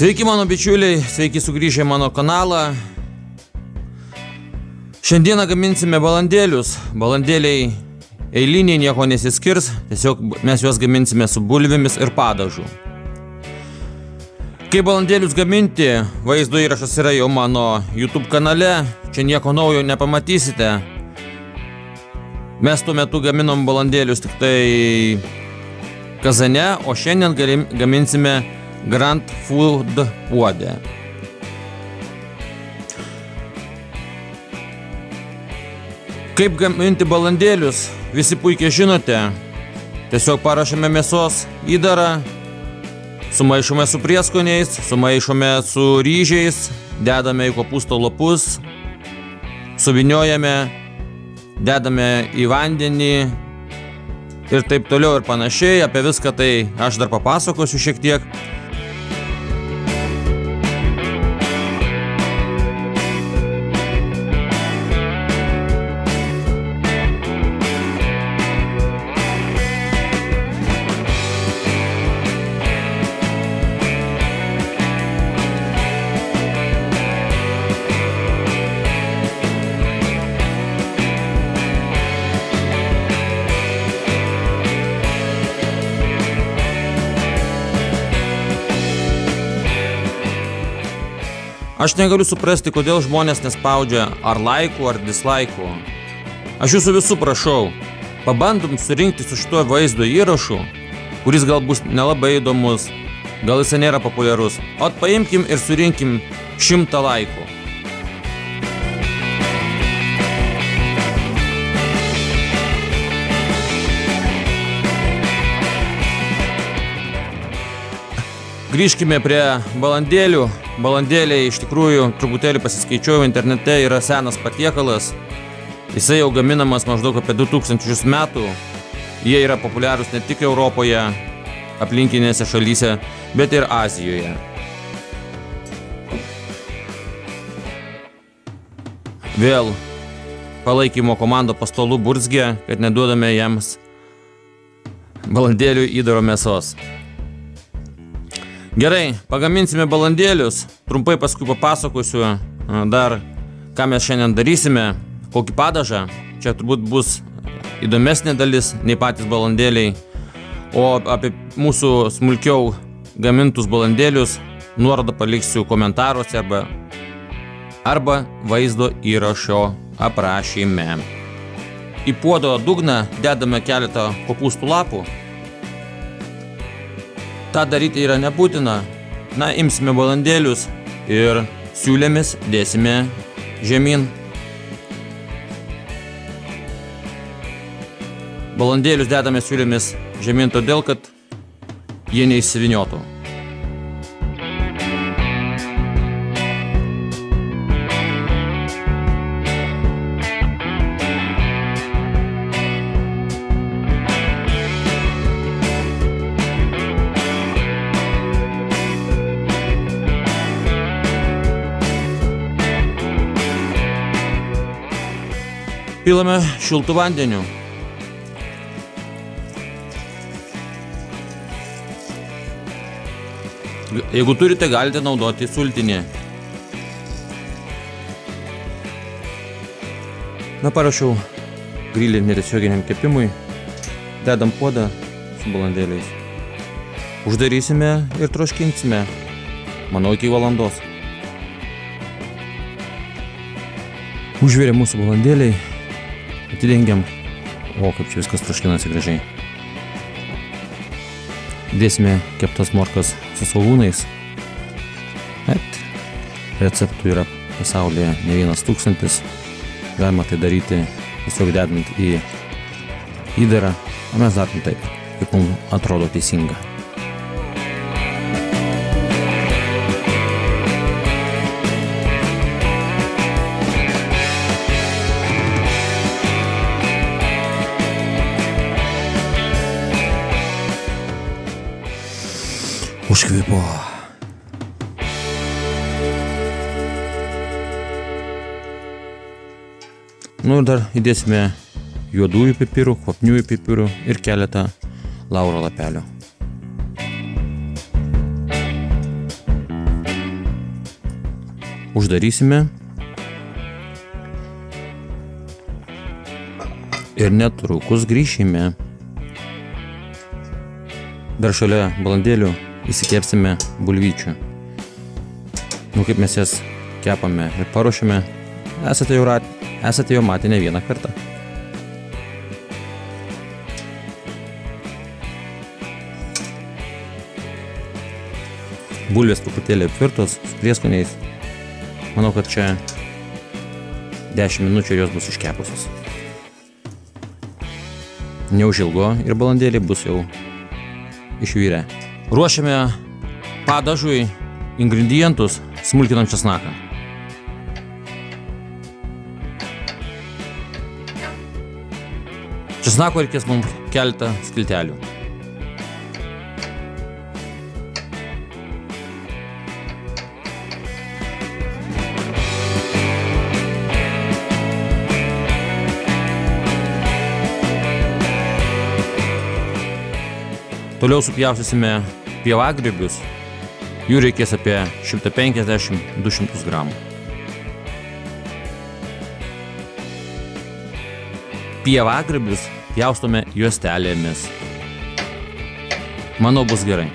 Sveiki mano bičiuliai, sveiki sugrįžę į mano kanalą. Šiandieną gaminsime balandėlius. Balandėliai eiliniai, nieko nesiskirs, tiesiog mes juos gaminsime su bulvėmis ir padažu. Kaip balandėlius gaminti, vaizdo įrašas yra jau mano YouTube kanale, čia nieko naujo nepamatysite. Mes tuo metu gaminom balandėlius tik tai kazane, o šiandien gaminsime Grand Food puode. Kaip gaminti balandėlius, visi puikiai žinote. Tiesiog parašėme mėsos įdarą, sumaišome su prieskoniais, sumaišome su ryžiais, dedame į kopūsto lapus, suvyniojame, dedame į vandenį ir taip toliau ir panašiai. Apie viską tai aš dar papasakosiu šiek tiek. Aš negaliu suprasti, kodėl žmonės nespaudžia ar laikų, ar dislaikų. Aš jūsų visų prašau, pabandom surinkti su šituo vaizdo įrašu, kuris gal bus nelabai įdomus, gal jis nėra populiarus, o paimkim ir surinkim 100 laikų. Grįžkime prie balandėlių. Balandėliai iš tikrųjų truputėlį pasiskaičiau internete, yra senas patiekalas. Jisai jau gaminamas maždaug apie 2000 metų. Jie yra populiarūs ne tik Europoje, aplinkinėse šalyse, bet ir Azijoje. Vėl palaikymo komanda po stolu burzgė, kad neduodame jiems balandėlių įdaro mėsos. Gerai, pagaminsime balandėlius, trumpai paskui papasakosiu dar, ką mes šiandien darysime, kokį padažą. Čia turbūt bus įdomesnė dalis nei patys balandėliai, o apie mūsų smulkiau gamintus balandėlius nuorodą paliksiu komentaruose arba vaizdo įrašo aprašyme. Į puodo dugną dedame keletą kopūstų lapų. Ta daryti yra nebūtina. Na, imsime balandėlius ir siūlėmis dėsime žemyn. Balandėlius dedame siūlėmis žemyn todėl, kad jie neįsiviniotų. Pilame šiltų vandeniu. Jeigu turite, galite naudoti sultinį. Na, parašiau grilį netiesioginiam kepimui. Dedam puodą su balandėliais. Uždarysime ir troškinsime. Manau, iki valandos. Užvirė mūsų balandėliai. Atidengiam. O, kaip čia viskas troškinasi gražiai. Dėsime keptas morkas su svogūnais. Bet receptų yra pasaulyje ne 1000. Galima tai daryti tiesiog dedant į įdarą. O mes darom taip, kaip mums atrodo teisinga. Užkvipo. Nu ir dar įdėsime juodųjų pipirų, kvapniųjų pipirų ir keletą lauro lapelių. Uždarysime. Ir netrukus grįšime. Dar šalia balandėlių įsikepsime bulvyčių. Kaip mes jas kepame ir paruošiame, esate jau matę ne vieną kartą. Bulvės truputėlį apvirtos su prieskoniais. Manau, kad čia 10 minučių jos bus iškepusios. Neužilgo ir balandėliai bus jau išvirę. Ruošiame padažui ingredientus, smulkinam česnaką. Česnako reikės mums keletą skiltelių. Toliau supjaustysime pievagrybius. Jų reikės apie 150-200 gramų. Pievagrybius pjaustome juostelėmis. Manau, bus gerai.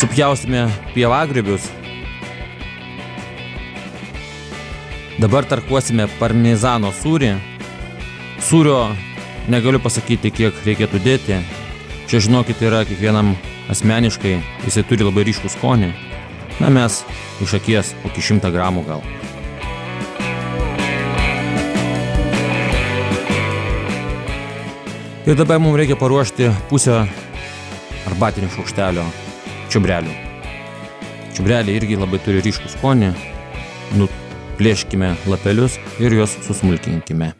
Supjaustėme pievagrybius. Dabar tarkuosime parmezano sūrį. Sūrio negaliu pasakyti, kiek reikėtų dėti. Čia, žinokit, yra kiekvienam asmeniškai, jisai turi labai ryškų skonį. Na, mes iš akies kokį 100 gramų gal. Ir dabar mums reikia paruošti pusę arbatinio šaukštelio čiobrelių. Čiobreliai irgi labai turi ryškų skonį. Nuplėškime lapelius ir juos susmulkinkime.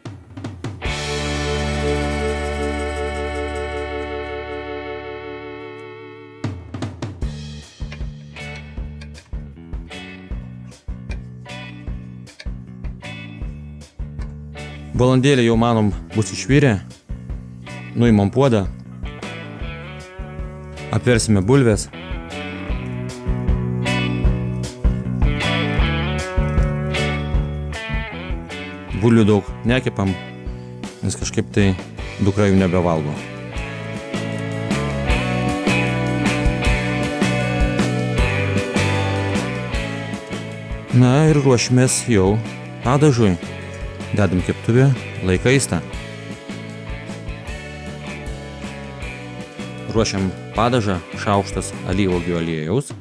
Balandėliai jau, manom, bus išvirę. Nuimam puodą. Apversime bulves. Bulvių daug nekepam, nes kažkaip tai dukra jų nebevalgo. Na ir ruošimės jau padažui. Dedam keptuvę, laiką įstą. Ruošiam padažą, šaukštas alyvuogių aliejaus.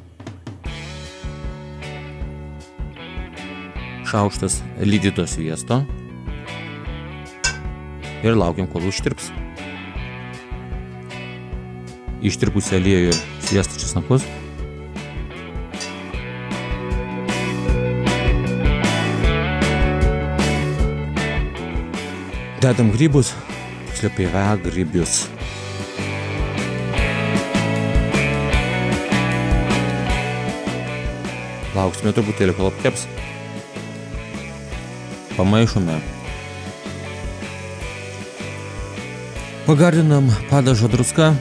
Šaukštas lydyto sviesto. Ir laukiam, kol užtirps. Ištirpusį aliejų ir sviestą česnakus. Dedam grybus, tiksliau pievagrybius. Lauksime truputėlį, kol apkeps. Pamaišome. Pagardinam padažą druska.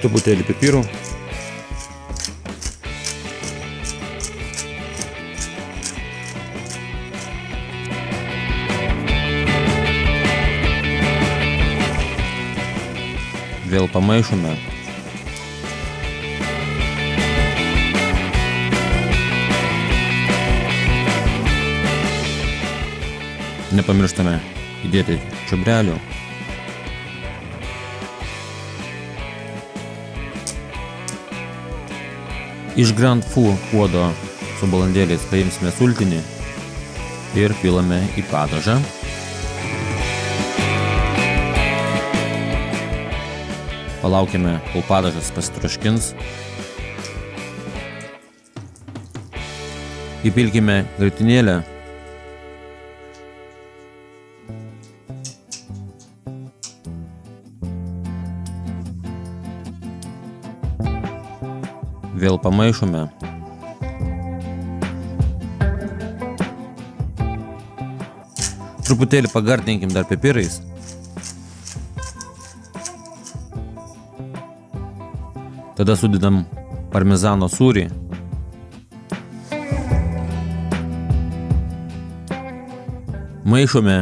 Truputėlį pipirų. Vėl pamaišome. Nepamirštame įdėti čiobrelių. Iš Grand Fu puodo su balandėliais paimsime sultinį ir pilame į padažą. Palaukime, kol padažas pasitroškins. Įpilkime grietinėlę. Vėl pamaišome. Truputėlį pagardinkim dar pipirais. Tada sudedam parmezano sūrį. Maišome,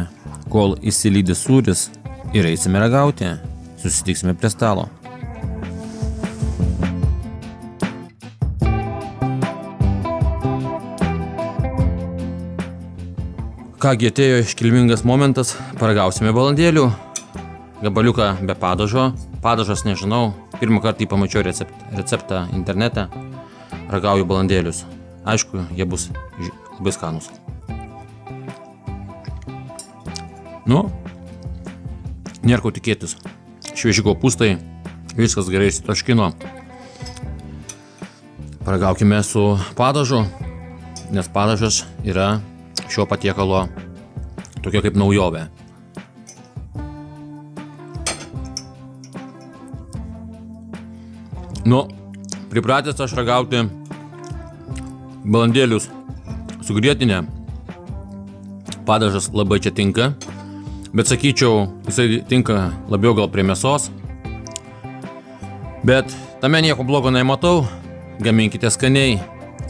kol įsilydys sūris ir eisime ragauti. Susitiksime prie stalo. Kągi, atėjo iškilmingas momentas, paragausime balandėlių. Gabaliuką be padažo. Padažas nežinau, pirmą kartą pamačiau receptą internete. Ragauju balandėlius. Aišku, jie bus labai skanus. Nu, nėra ko tikėtis. Švieži kopūstai, viskas gerai įsitaškino. Paragaukime su padažu, nes padažas yra šio patiekalo tokia kaip naujovė. Nu, pripratęs aš ragauti balandėlius su grietinė. Padažas labai čia tinka, bet sakyčiau, jisai tinka labiau gal prie mėsos. Bet tame nieko blogo nematau, gaminkite skaniai.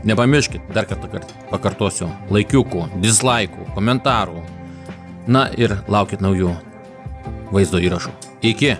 Nepamirškit, dar kartą pakartosiu, laikiukų, dislaikų, komentarų. Na ir laukit naujų vaizdo įrašų. Iki!